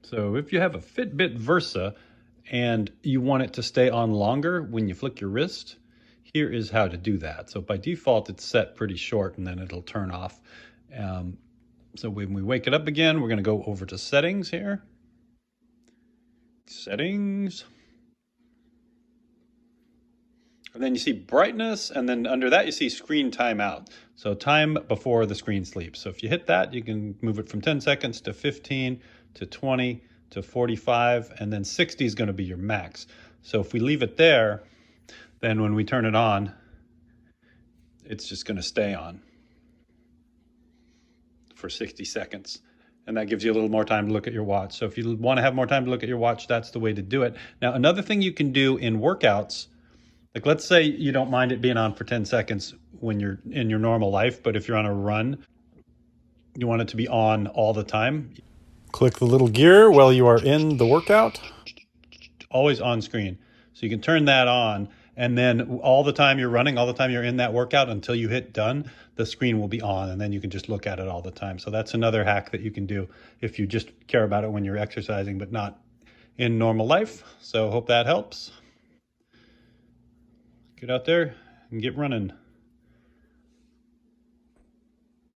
So if you have a Fitbit Versa and you want it to stay on longer when you flick your wrist, here is how to do that. So by default, it's set pretty short and then it'll turn off. So when we wake it up again, we're going to go over to settings here. Settings. And then you see brightness, and then under that you see screen timeout. So time before the screen sleeps. So if you hit that, you can move it from 10 seconds to 15 to 20 to 45, and then 60 is going to be your max. So if we leave it there, then when we turn it on, it's just going to stay on for 60 seconds. And that gives you a little more time to look at your watch. So if you want to have more time to look at your watch, that's the way to do it. Now, another thing you can do in workouts, like let's say you don't mind it being on for 10 seconds when you're in your normal life, but if you're on a run, you want it to be on all the time. Click the little gear while you are in the workout. Always on screen. So you can turn that on, and then all the time you're running, all the time you're in that workout until you hit done, the screen will be on, and then you can just look at it all the time. So that's another hack that you can do if you just care about it when you're exercising, but not in normal life. So hope that helps. Get out there and get running.